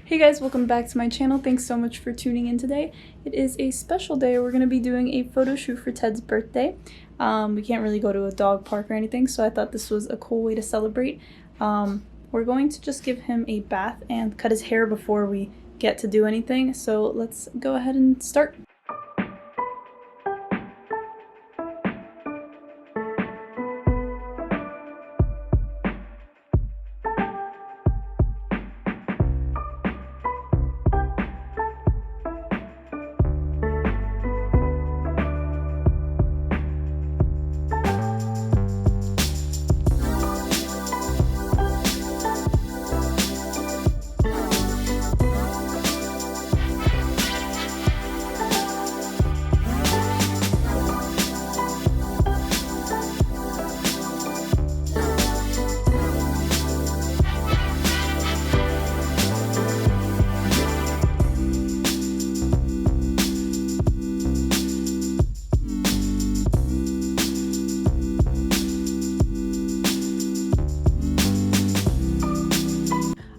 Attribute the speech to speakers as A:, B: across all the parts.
A: Hey guys, welcome back to my channel. Thanks so much for tuning in today. It is a special day. We're going to be doing a photo shoot for Ted's birthday. We can't really go to a dog park or anything, so I thought this was a cool way to celebrate. We're going to just give him a bath and cut his hair before we get to do anything, so let's go ahead and start.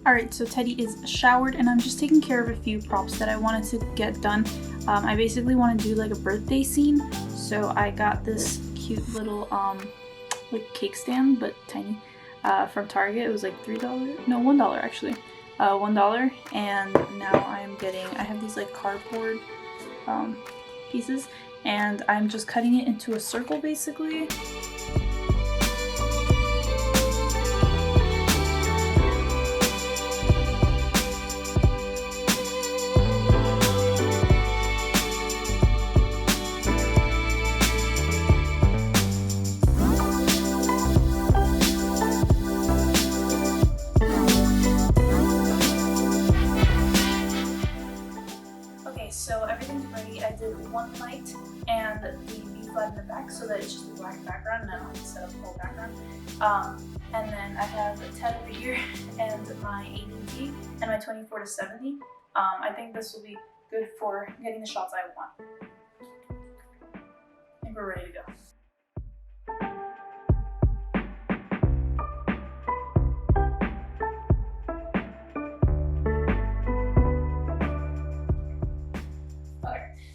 A: Alright, so Teddy is showered and I'm just taking care of a few props that I wanted to get done. I basically want to do like a birthday scene, so I got this cute little like cake stand, but tiny, from Target. It was like $3, no, $1 actually, $1, and now I have these like cardboard pieces, and I'm just cutting it into a circle basically. So everything's ready. I did one light and the B flat in the back so that it's just a black background, and I don't have to set up the whole background. And then I have a TED over here and my ADT and my 24-70. I think this will be good for getting the shots I want. I think we're ready to go.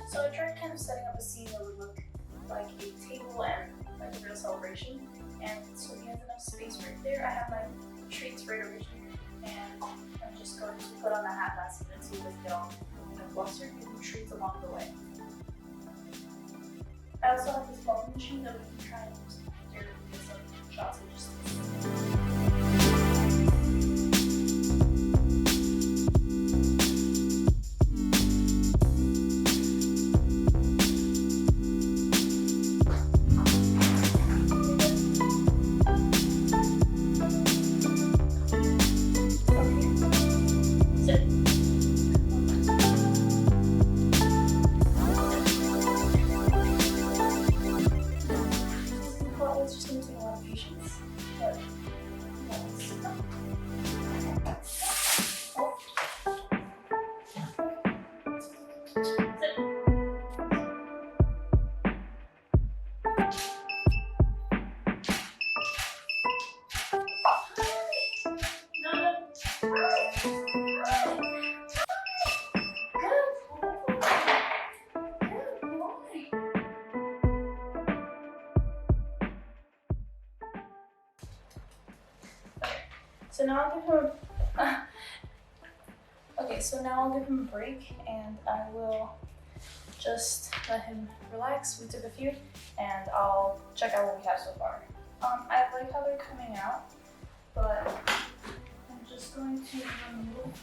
A: So I tried kind of setting up a scene that would look like a table and like a real celebration, and so he has enough space right there. I have my treats right over here, and I'm just going to put on the hat last minute so that they don't fluster, give them treats along the way. I also have this bubble machine that we can try and use here to get some shots of just So now I'll give him a break, and I will just let him relax. We took a few, and I'll check out what we have so far. I like how they're coming out, but I'm just going to remove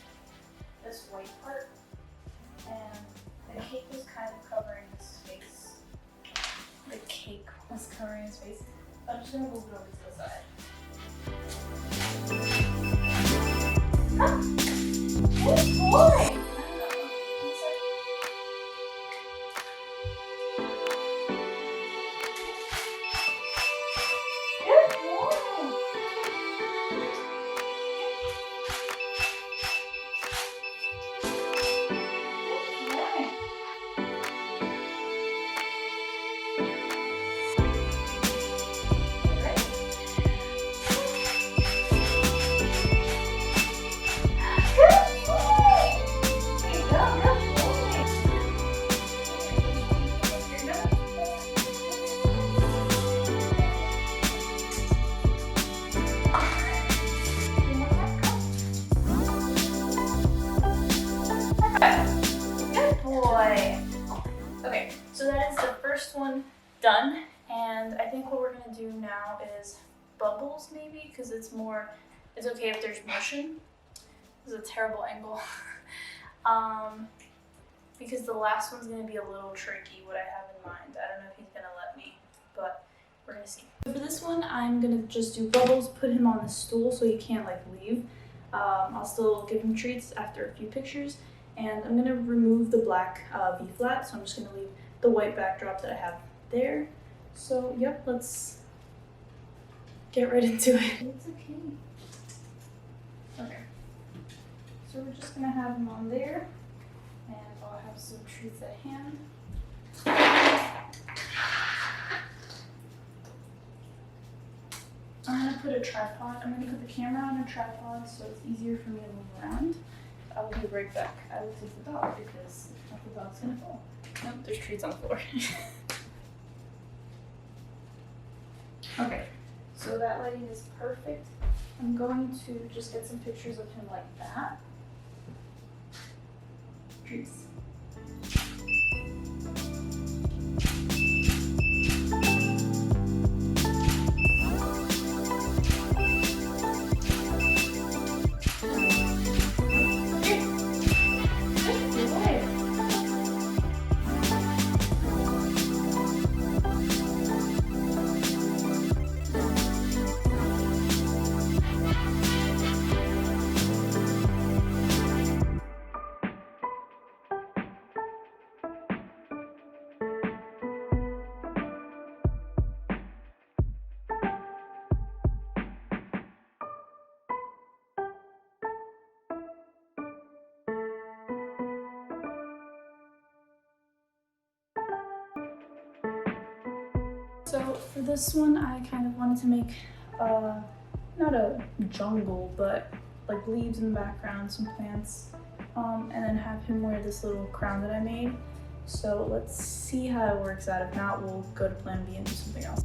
A: this white part, and the cake was kind of covering his face. The cake was covering his face, but I'm just going to move it over to the side. Good boy! first one done, and I think what we're gonna do now is bubbles maybe, because it's okay if there's motion. This is a terrible angle. Because the last one's gonna be a little tricky, what I have in mind. I don't know if he's gonna let me, but we're gonna see. So for this one, I'm gonna just do bubbles, put him on the stool so he can't like leave. I'll still give him treats after a few pictures, and I'm gonna remove the black V flat, so I'm just gonna leave the white backdrop that I have there. So yep, let's get right into it. It's okay. Okay. So we're just gonna have him on there, and I'll have some treats at hand. I'm gonna put the camera on a tripod so it's easier for me to move around. I will be right back. I will take the dog because if not, the dog's gonna fall. Nope, there's treats on the floor. Okay, so that lighting is perfect. I'm going to just get some pictures of him like that. Treats. So for this one, I kind of wanted to make not a jungle, but like leaves in the background, some plants, and then have him wear this little crown that I made. So let's see how it works out. If not, we'll go to plan B and do something else.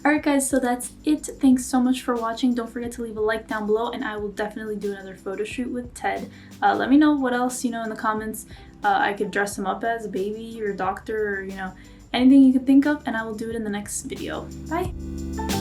A: Alright guys, so that's it. Thanks so much for watching. Don't forget to leave a like down below, and I will definitely do another photo shoot with Ted. Let me know what else, in the comments I could dress him up as, a baby or a doctor, or anything you could think of, and I will do it in the next video. Bye!